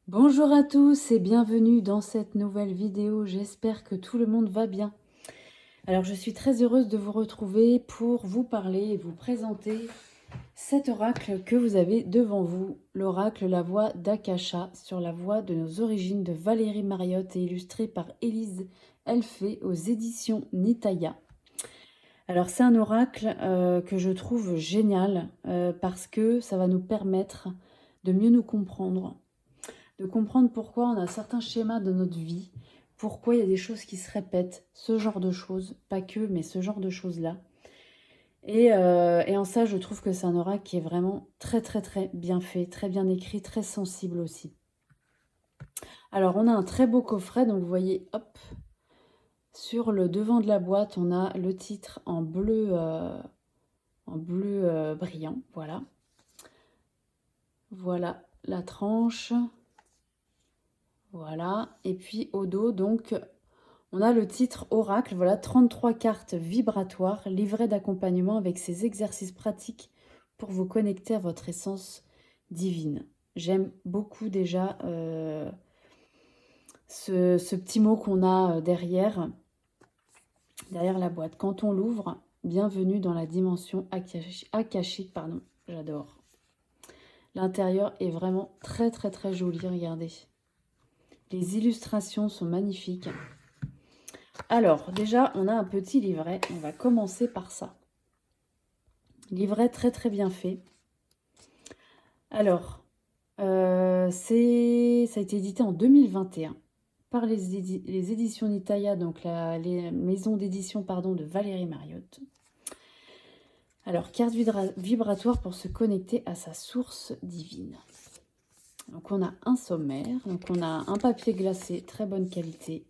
Bonjour à tous et bienvenue dans cette nouvelle vidéo. J'espère que tout le monde va bien. Alors je suis très heureuse de vous retrouver pour vous parler et vous présenter cet oracle que vous avez devant vous. L'oracle La Voix d'Akasha sur la voie de nos origines de Valérie Mariotte et illustré par Élise Elfé aux éditions Nitaya. Alors c'est un oracle que je trouve génial parce que ça va nous permettre de mieux nous comprendre, de comprendre pourquoi on a certains schémas de notre vie, pourquoi il y a des choses qui se répètent, ce genre de choses, pas que, mais ce genre de choses-là. Et en ça, je trouve que c'est un oracle qui est vraiment très très très bien fait, très bien écrit, très sensible aussi. Alors on a un très beau coffret, donc vous voyez, hop, sur le devant de la boîte, on a le titre en bleu brillant, voilà. Voilà la tranche, voilà. Et puis au dos, donc, on a le titre Oracle, voilà, 33 cartes vibratoires, livret d'accompagnement avec ces exercices pratiques pour vous connecter à votre essence divine. J'aime beaucoup déjà ce petit mot qu'on a derrière la boîte. Quand on l'ouvre, bienvenue dans la dimension akashique, pardon, j'adore. L'intérieur est vraiment très très très joli, regardez. Les illustrations sont magnifiques. Alors, déjà, on a un petit livret. On va commencer par ça. Livret très très bien fait. Alors, ça a été édité en 2021 par les éditions Nitaya, donc les maisons d'édition pardon, de Valérie Mariotte. Alors, carte vibratoire pour se connecter à sa source divine. Donc, on a un sommaire, donc on a un papier glacé, très bonne qualité.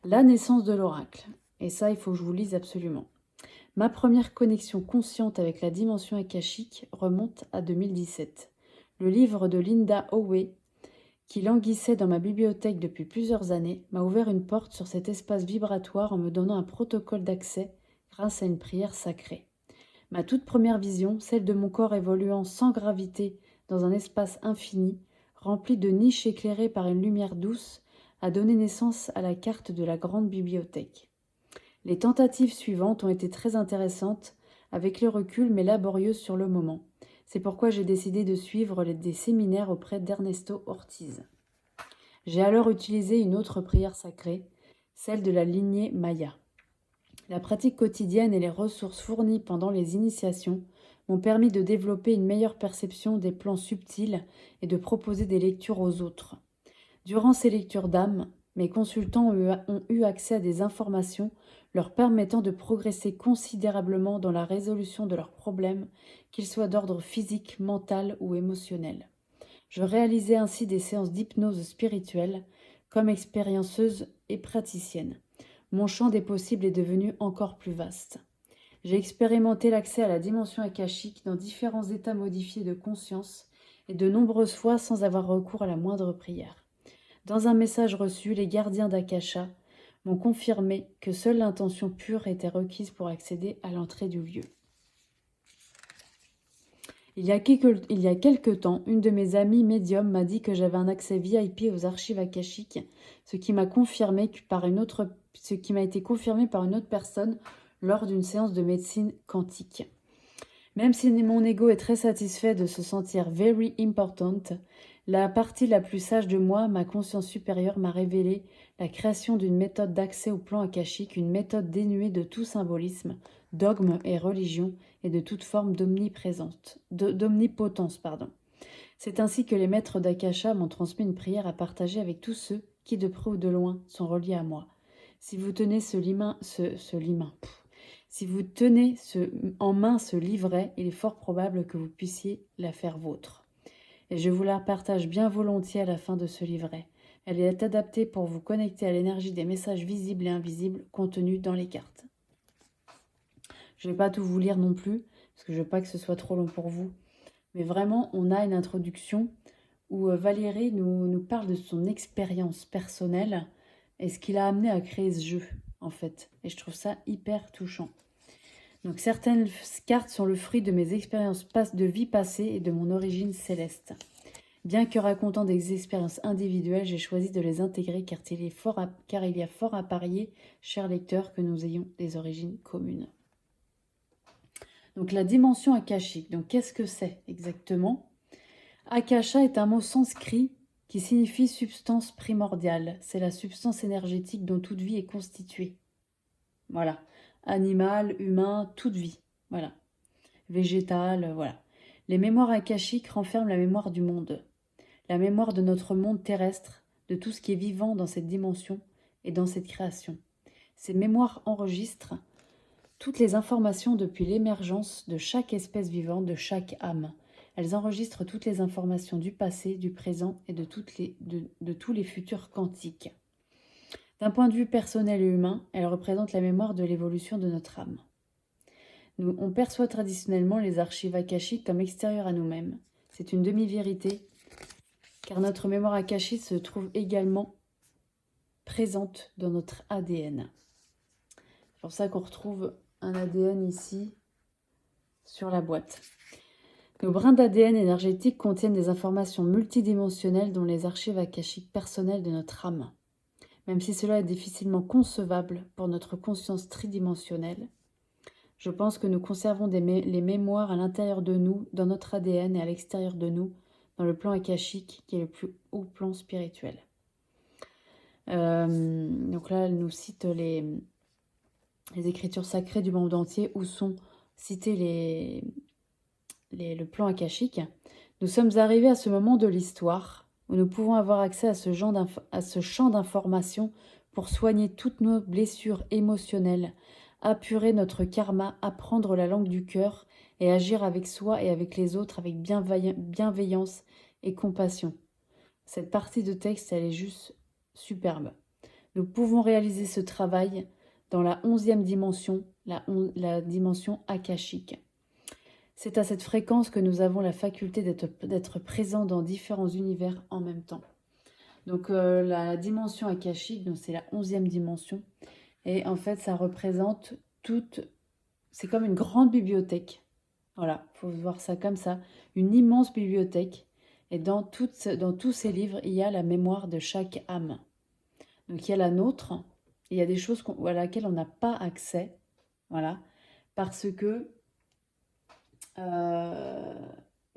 La naissance de l'oracle. Et ça, il faut que je vous lise absolument. Ma première connexion consciente avec la dimension akashique remonte à 2017. Le livre de Linda Howe, qui languissait dans ma bibliothèque depuis plusieurs années, m'a ouvert une porte sur cet espace vibratoire en me donnant un protocole d'accès grâce à une prière sacrée. Ma toute première vision, celle de mon corps évoluant sans gravité dans un espace infini, rempli de niches éclairées par une lumière douce, a donné naissance à la carte de la grande bibliothèque. Les tentatives suivantes ont été très intéressantes, avec le recul mais laborieuses sur le moment. C'est pourquoi j'ai décidé de suivre des séminaires auprès d'Ernesto Ortiz. J'ai alors utilisé une autre prière sacrée, celle de la lignée Maya. La pratique quotidienne et les ressources fournies pendant les initiations m'ont permis de développer une meilleure perception des plans subtils et de proposer des lectures aux autres. Durant ces lectures d'âme, mes consultants ont eu accès à des informations leur permettant de progresser considérablement dans la résolution de leurs problèmes, qu'ils soient d'ordre physique, mental ou émotionnel. Je réalisais ainsi des séances d'hypnose spirituelle comme expérienceuse et praticienne. Mon champ des possibles est devenu encore plus vaste. J'ai expérimenté l'accès à la dimension akashique dans différents états modifiés de conscience et de nombreuses fois sans avoir recours à la moindre prière. Dans un message reçu, les gardiens d'Akasha m'ont confirmé que seule l'intention pure était requise pour accéder à l'entrée du lieu. Il y a quelque temps, une de mes amies médiums m'a dit que j'avais un accès VIP aux archives akashiques, ce qui m'a été confirmé par une autre personne lors d'une séance de médecine quantique. Même si mon ego est très satisfait de se sentir very important, la partie la plus sage de moi, ma conscience supérieure, m'a révélé la création d'une méthode d'accès au plan akashique, une méthode dénuée de tout symbolisme, dogme et religion, et de toute forme d'omnipotence. C'est ainsi que les maîtres d'Akasha m'ont transmis une prière à partager avec tous ceux qui, de près ou de loin, sont reliés à moi. Si vous tenez si vous tenez en main ce livret, il est fort probable que vous puissiez la faire vôtre. Et je vous la partage bien volontiers à la fin de ce livret. Elle est adaptée pour vous connecter à l'énergie des messages visibles et invisibles contenus dans les cartes. Je ne vais pas tout vous lire non plus, parce que je ne veux pas que ce soit trop long pour vous. Mais vraiment, on a une introduction où Valérie nous parle de son expérience personnelle et ce qui l'a amené à créer ce jeu, en fait. Et je trouve ça hyper touchant. Donc certaines cartes sont le fruit de mes expériences de vie passée et de mon origine céleste. Bien que racontant des expériences individuelles, j'ai choisi de les intégrer car il y a fort à parier, chers lecteurs, que nous ayons des origines communes. Donc la dimension akashique, donc qu'est-ce que c'est exactement? Akasha est un mot sanskrit qui signifie substance primordiale. C'est la substance énergétique dont toute vie est constituée. Voilà. Animal, humain, toute vie. Voilà. Végétal, voilà. Les mémoires akashiques renferment la mémoire du monde. La mémoire de notre monde terrestre, de tout ce qui est vivant dans cette dimension et dans cette création. Ces mémoires enregistrent toutes les informations depuis l'émergence de chaque espèce vivante, de chaque âme. Elles enregistrent toutes les informations du passé, du présent et de tous les futurs quantiques. D'un point de vue personnel et humain, elles représentent la mémoire de l'évolution de notre âme. On perçoit traditionnellement les archives akashiques comme extérieures à nous-mêmes. C'est une demi-vérité, car notre mémoire akashique se trouve également présente dans notre ADN. C'est pour ça qu'on retrouve un ADN ici sur la boîte. Nos brins d'ADN énergétique contiennent des informations multidimensionnelles dont les archives akashiques personnelles de notre âme. Même si cela est difficilement concevable pour notre conscience tridimensionnelle, je pense que nous conservons les mémoires à l'intérieur de nous, dans notre ADN et à l'extérieur de nous, dans le plan akashique qui est le plus haut plan spirituel. Donc là, elle nous cite les écritures sacrées du monde entier où sont cités le plan akashique. Nous sommes arrivés à ce moment de l'histoire où nous pouvons avoir accès à ce champ d'information pour soigner toutes nos blessures émotionnelles, apurer notre karma, apprendre la langue du cœur et agir avec soi et avec les autres avec bienveillance et compassion. Cette partie de texte, elle est juste superbe. Nous pouvons réaliser ce travail dans la 11e dimension, la dimension akashique. C'est à cette fréquence que nous avons la faculté d'être présents dans différents univers en même temps. Donc la dimension akashique, c'est la 11e dimension. Et en fait, ça représente c'est comme une grande bibliothèque. Voilà, il faut voir ça comme ça. Une immense bibliothèque. Et dans tous ces livres, il y a la mémoire de chaque âme. Donc il y a la nôtre. Il y a des choses à laquelle on n'a pas accès. Voilà. Parce que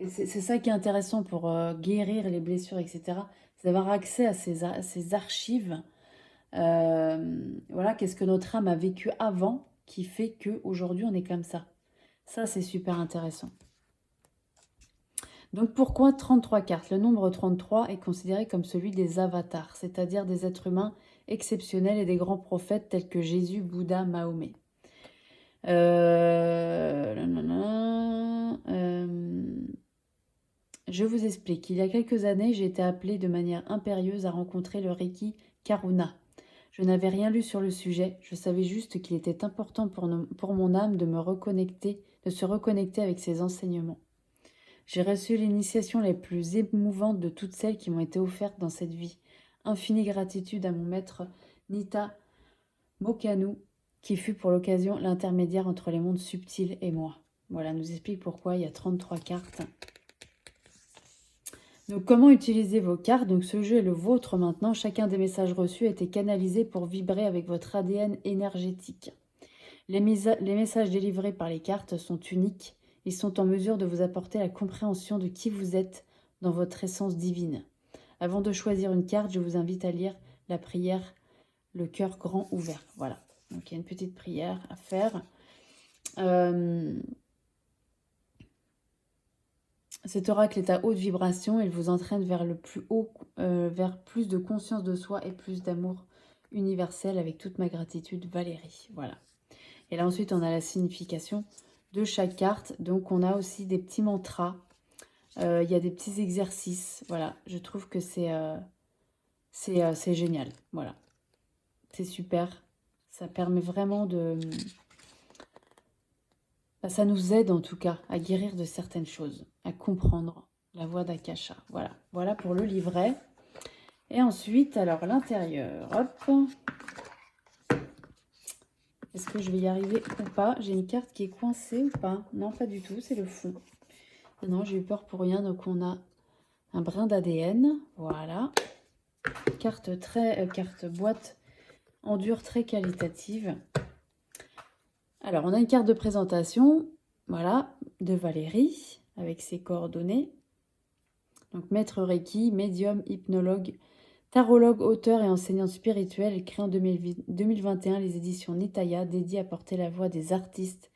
c'est ça qui est intéressant pour guérir les blessures, etc. C'est d'avoir accès à ces archives. Voilà, qu'est-ce que notre âme a vécu avant qui fait qu'aujourd'hui on est comme ça. Ça, c'est super intéressant. Donc pourquoi 33 cartes? Le nombre 33 est considéré comme celui des avatars, c'est-à-dire des êtres humains exceptionnels et des grands prophètes tels que Jésus, Bouddha, Mahomet. Je vous explique. Il y a quelques années, j'ai été appelée de manière impérieuse à rencontrer le Reiki Karuna. Je n'avais rien lu sur le sujet. Je savais juste qu'il était important pour mon âme de se reconnecter avec ses enseignements. J'ai reçu l'initiation les plus émouvantes de toutes celles qui m'ont été offertes dans cette vie. Infinie gratitude à mon maître Nita Mokanu, qui fut pour l'occasion l'intermédiaire entre les mondes subtils et moi. Voilà, nous explique pourquoi il y a 33 cartes. Donc, comment utiliser vos cartes? Donc, ce jeu est le vôtre maintenant. Chacun des messages reçus a été canalisé pour vibrer avec votre ADN énergétique. Les messages délivrés par les cartes sont uniques. Ils sont en mesure de vous apporter la compréhension de qui vous êtes dans votre essence divine. Avant de choisir une carte, je vous invite à lire la prière « Le cœur grand ouvert ». Voilà, donc il y a une petite prière à faire. Cet oracle est à haute vibration. Il vous entraîne vers le plus haut, vers plus de conscience de soi et plus d'amour universel. Avec toute ma gratitude, Valérie. Voilà. Et là, ensuite, on a la signification de chaque carte. Donc, on a aussi des petits mantras. Il y a des petits exercices. Voilà, je trouve que c'est génial. Voilà, c'est super. Ça permet vraiment de... ça nous aide en tout cas à guérir de certaines choses, à comprendre la voie d'Akasha. Voilà, voilà pour le livret. Et ensuite, alors l'intérieur, hop. Est-ce que je vais y arriver ou pas? J'ai une carte qui est coincée ou pas? Non, pas du tout, c'est le fond. Non, j'ai eu peur pour rien, donc on a Un brin d'ADN, voilà. Carte boîte en dur très qualitative. Alors, on a une carte de présentation, voilà, de Valérie, avec ses coordonnées. Donc, maître Reiki, médium, hypnologue, tarologue, auteur et enseignante spirituelle. Elle crée en 2021 les éditions Nitaya, dédiées à porter la voix des artistes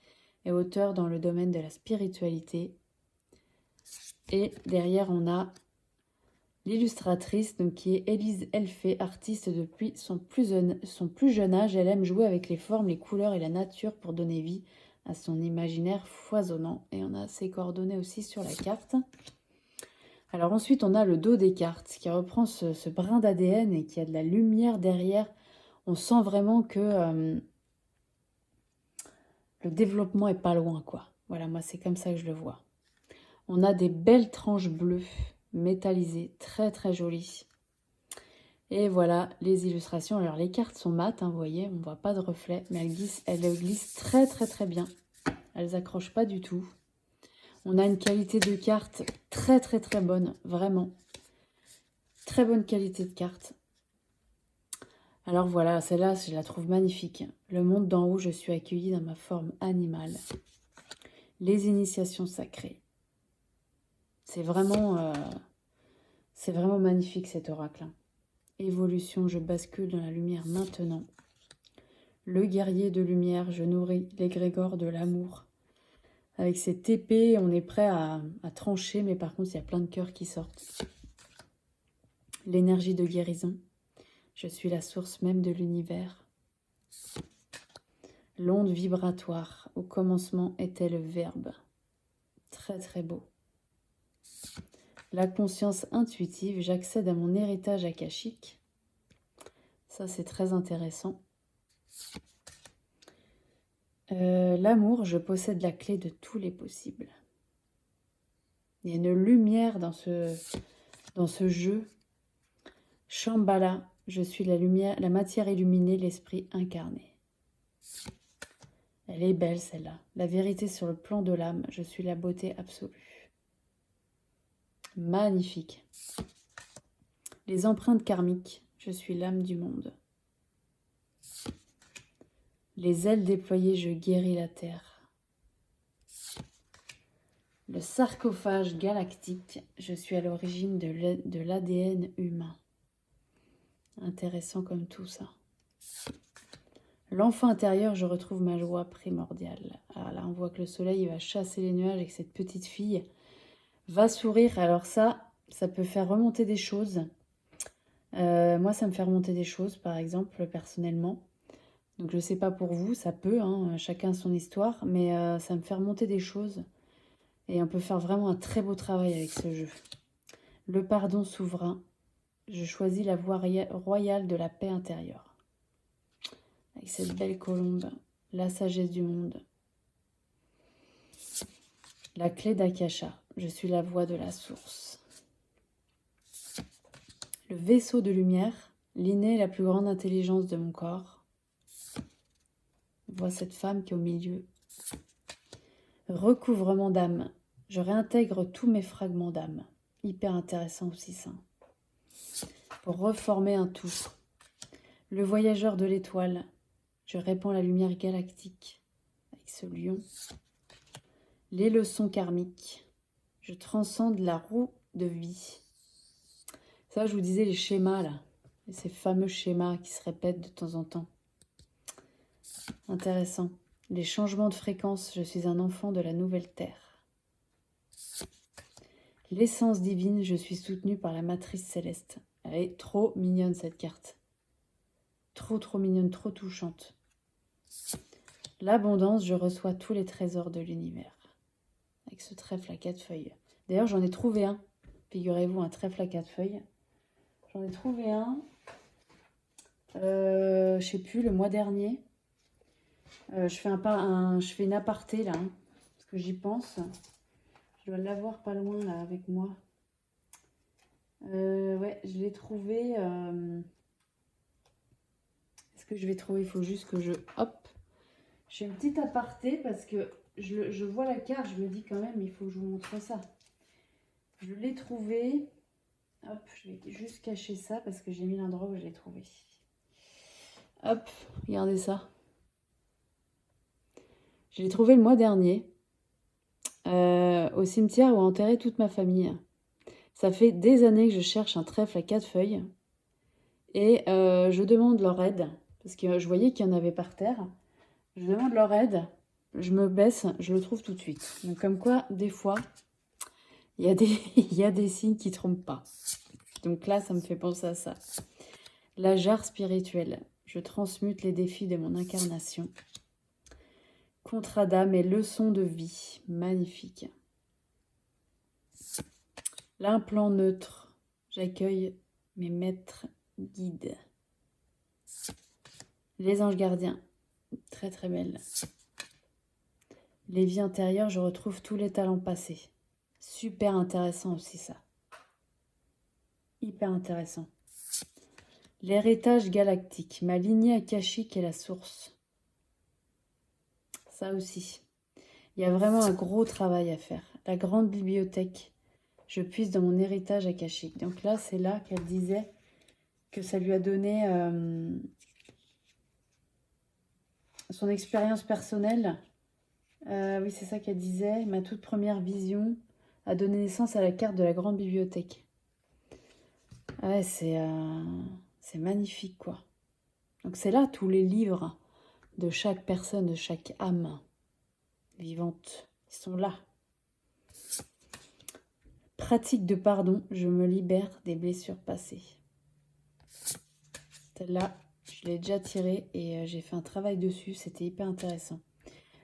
et auteurs dans le domaine de la spiritualité. Et derrière, on a l'illustratrice, donc qui est Élise Elfé, artiste depuis son plus jeune âge. Elle aime jouer avec les formes, les couleurs et la nature pour donner vie à son imaginaire foisonnant. Et on a ses coordonnées aussi sur la carte. Alors ensuite, on a le dos des cartes qui reprend ce brin d'ADN et qui a de la lumière derrière. On sent vraiment que le développement est pas loin, quoi. Voilà, moi, c'est comme ça que je le vois. On a des belles tranches bleues métallisées, très très jolies. Et voilà les illustrations. Alors les cartes sont mates, hein, vous voyez, on ne voit pas de reflet, mais elles glissent très très très bien. Elles accrochent pas du tout. On a une qualité de carte très très très bonne, vraiment. Très bonne qualité de carte. Alors voilà, celle-là, je la trouve magnifique. Le monde d'en haut, je suis accueillie dans ma forme animale. Les initiations sacrées. C'est vraiment magnifique cet oracle. Évolution, je bascule dans la lumière maintenant. Le guerrier de lumière, je nourris l'égrégore de l'amour. Avec cette épée, on est prêt à trancher, mais par contre, il y a plein de cœurs qui sortent. L'énergie de guérison, je suis la source même de l'univers. L'onde vibratoire, au commencement était le verbe. Très très beau. La conscience intuitive, j'accède à mon héritage akashique. Ça, c'est très intéressant. L'amour, je possède la clé de tous les possibles. Il y a une lumière dans ce jeu. Shambhala, je suis la lumière, la matière illuminée, l'esprit incarné. Elle est belle celle-là. La vérité sur le plan de l'âme, je suis la beauté absolue. Magnifique. Les empreintes karmiques, je suis l'âme du monde. Les ailes déployées, je guéris la terre. Le sarcophage galactique, je suis à l'origine de l'ADN humain. Intéressant comme tout ça. L'enfant intérieur, je retrouve ma joie primordiale. Ah, là, on voit que le soleil va chasser les nuages et que cette petite fille va sourire. Alors ça peut faire remonter des choses. Moi, ça me fait remonter des choses, par exemple, personnellement. Donc, je ne sais pas pour vous, ça peut, hein, chacun son histoire, mais ça me fait remonter des choses. Et on peut faire vraiment un très beau travail avec ce jeu. Le pardon souverain, je choisis la voie royale de la paix intérieure. Avec cette belle colombe, la sagesse du monde. La clé d'Akasha, je suis la voix de la source. Le vaisseau de lumière, l'inné, la plus grande intelligence de mon corps. On voit cette femme qui est au milieu. Recouvrement d'âme, je réintègre tous mes fragments d'âme. Hyper intéressant aussi ça. Pour reformer un tout. Le voyageur de l'étoile, je répands la lumière galactique avec ce lion. Les leçons karmiques, je transcende la roue de vie. Ça, je vous disais les schémas là, ces fameux schémas qui se répètent de temps en temps. Intéressant. Les changements de fréquence, je suis un enfant de la nouvelle terre. L'essence divine, je suis soutenue par la matrice céleste. Elle est trop mignonne cette carte. Trop mignonne, trop touchante. L'abondance, je reçois tous les trésors de l'univers. Avec ce trèfle à 4 feuilles. D'ailleurs, j'en ai trouvé un. Figurez-vous, un trèfle à 4 feuilles. J'en ai trouvé un. Je sais plus, le mois dernier. Je fais une aparté là, hein, parce que j'y pense. Je dois l'avoir pas loin là avec moi. Ouais, je l'ai trouvé. Est-ce que je vais trouver? Il faut juste que je... Hop. Je fais une petite aparté parce que je vois la carte, je me dis quand même, il faut que je vous montre ça. Je l'ai trouvé. Hop, je vais juste cacher ça parce que j'ai mis l'endroit où je l'ai trouvé. Hop, regardez ça. Je l'ai trouvé le mois dernier au cimetière où a enterré toute ma famille. Ça fait des années que je cherche un trèfle à 4 feuilles et je demande leur aide parce que je voyais qu'il y en avait par terre. Je demande leur aide, je me baisse, je le trouve tout de suite. Donc comme quoi, des fois, il y a des signes qui ne trompent pas. Donc là, ça me fait penser à ça. La jarre spirituelle. Je transmute les défis de mon incarnation. Contrat d'âme et leçon de vie. Magnifique. L'implant neutre. J'accueille mes maîtres guides. Les anges gardiens. Très très belle. Les vies intérieures, je retrouve tous les talents passés. Super intéressant aussi ça. Hyper intéressant. L'héritage galactique. Ma lignée akashique est la source. Ça aussi. Il y a vraiment un gros travail à faire. La grande bibliothèque. Je puise dans mon héritage akashique. Donc là, c'est là qu'elle disait que ça lui a donné son expérience personnelle. Oui, c'est ça qu'elle disait. Ma toute première vision a donné naissance à la carte de la grande bibliothèque. Ouais, c'est magnifique, quoi. Donc c'est là tous les livres de chaque personne, de chaque âme vivante. Ils sont là. Pratique de pardon, je me libère des blessures passées. Celle-là, je l'ai déjà tirée et j'ai fait un travail dessus, c'était hyper intéressant.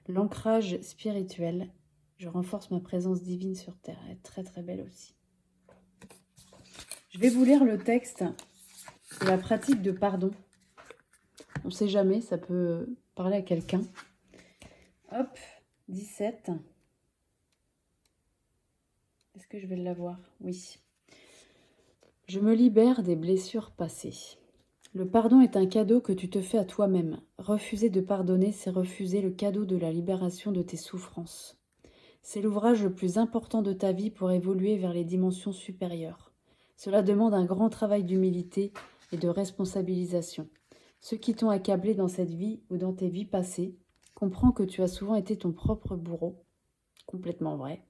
L'ancrage spirituel, je renforce ma présence divine sur Terre. Elle est très très belle aussi. Je vais vous lire le texte de la pratique de pardon. On ne sait jamais, ça peut parler à quelqu'un. Hop, 17. Est-ce que je vais l'avoir? Oui. Je me libère des blessures passées. Le pardon est un cadeau que tu te fais à toi-même. Refuser de pardonner, c'est refuser le cadeau de la libération de tes souffrances. C'est l'ouvrage le plus important de ta vie pour évoluer vers les dimensions supérieures. Cela demande un grand travail d'humilité et de responsabilisation. Ceux qui t'ont accablé dans cette vie ou dans tes vies passées, comprends que tu as souvent été ton propre bourreau. Complètement vrai.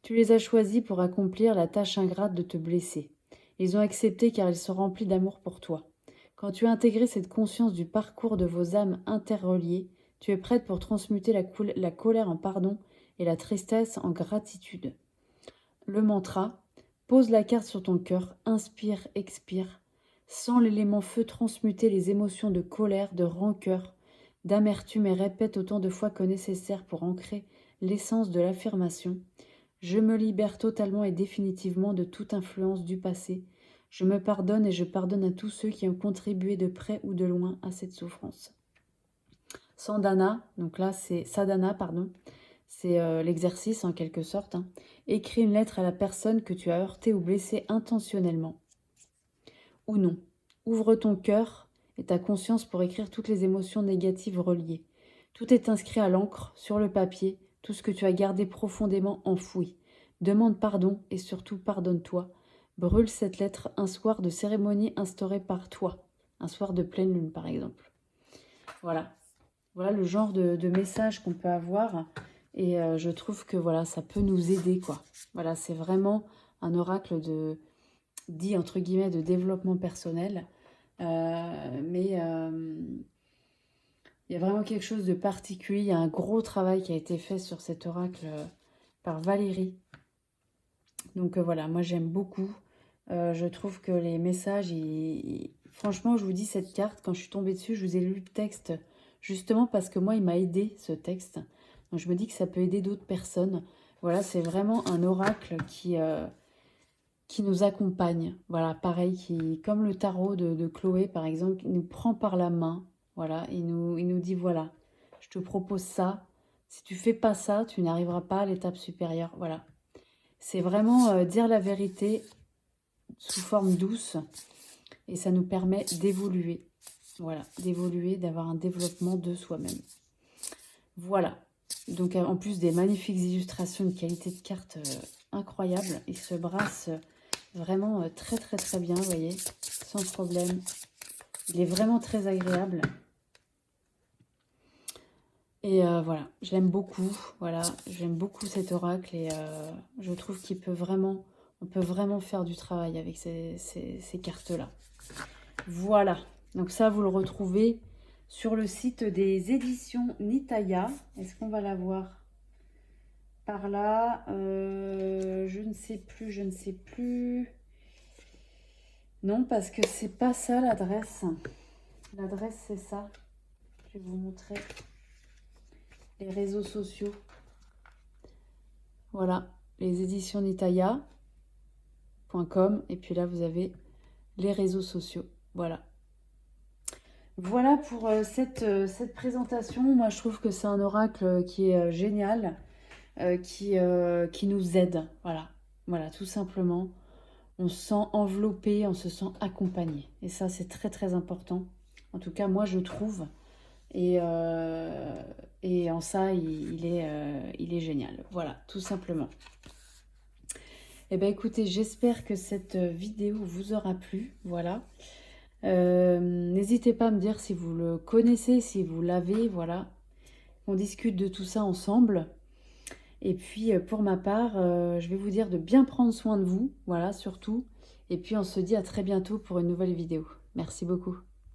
Tu les as choisis pour accomplir la tâche ingrate de te blesser. Ils ont accepté car ils sont remplis d'amour pour toi. Quand tu as intégré cette conscience du parcours de vos âmes interreliées, tu es prête pour transmuter la colère en pardon et la tristesse en gratitude. Le mantra, pose la carte sur ton cœur, inspire, expire. Sens l'élément feu transmuter les émotions de colère, de rancœur, d'amertume et répète autant de fois que nécessaire pour ancrer l'essence de l'affirmation. Je me libère totalement et définitivement de toute influence du passé. Je me pardonne et je pardonne à tous ceux qui ont contribué de près ou de loin à cette souffrance. Sadhana, donc là c'est sadhana, pardon, c'est l'exercice en quelque sorte. Écris une lettre à la personne que tu as heurtée ou blessée intentionnellement. Ou non. Ouvre ton cœur et ta conscience pour écrire toutes les émotions négatives reliées. Tout est inscrit à l'encre, sur le papier, tout ce que tu as gardé profondément enfoui. Demande pardon et surtout pardonne-toi. Brûle cette lettre un soir de cérémonie instaurée par toi. Un soir de pleine lune, par exemple. Voilà. Voilà le genre de message qu'on peut avoir. Et je trouve que voilà, ça peut nous aider, quoi. Voilà, c'est vraiment un oracle dit entre guillemets de développement personnel. Mais il y a vraiment quelque chose de particulier. Il y a un gros travail qui a été fait sur cet oracle par Valérie. Donc voilà, moi j'aime beaucoup. Je trouve que les messages, franchement, je vous dis, cette carte, quand je suis tombée dessus, je vous ai lu le texte justement parce que moi, il m'a aidé, ce texte. Donc je me dis que ça peut aider d'autres personnes. Voilà, c'est vraiment un oracle qui nous accompagne. Voilà, pareil, comme le tarot de Chloé, par exemple, il nous prend par la main. Voilà, il nous dit, voilà, je te propose ça. Si tu fais pas ça, tu n'arriveras pas à l'étape supérieure. Voilà. C'est vraiment dire la vérité sous forme douce. Et ça nous permet d'évoluer. Voilà, d'évoluer, d'avoir un développement de soi-même. Voilà. Donc en plus des magnifiques illustrations, une qualité de carte incroyable. Il se brasse Vraiment très très très bien, vous voyez, sans problème. Il est vraiment très agréable. Et voilà, je l'aime beaucoup. Voilà, j'aime beaucoup cet oracle et je trouve qu'il peut vraiment, on peut vraiment faire du travail avec ces cartes-là. Voilà, donc ça vous le retrouvez sur le site des éditions Nitaya. Est-ce qu'on va la voir par là? Je ne sais plus, je ne sais plus. Non, parce que c'est pas ça l'adresse. L'adresse, c'est ça. Je vais vous montrer les réseaux sociaux. Voilà, les éditions Nitaya.com. Et puis là, vous avez les réseaux sociaux. Voilà. Voilà pour cette présentation. Moi, je trouve que c'est un oracle qui est génial, qui nous aide. Voilà, voilà, tout simplement. On se sent enveloppé, on se sent accompagné. Et ça, c'est très, très important. En tout cas, moi, je trouve. Et en ça, il est génial. Voilà, tout simplement. Eh bien, écoutez, j'espère que cette vidéo vous aura plu. Voilà. N'hésitez pas à me dire si vous le connaissez, si vous l'avez. Voilà. On discute de tout ça ensemble. Et puis, pour ma part, je vais vous dire de bien prendre soin de vous. Voilà, surtout. Et puis, on se dit à très bientôt pour une nouvelle vidéo. Merci beaucoup.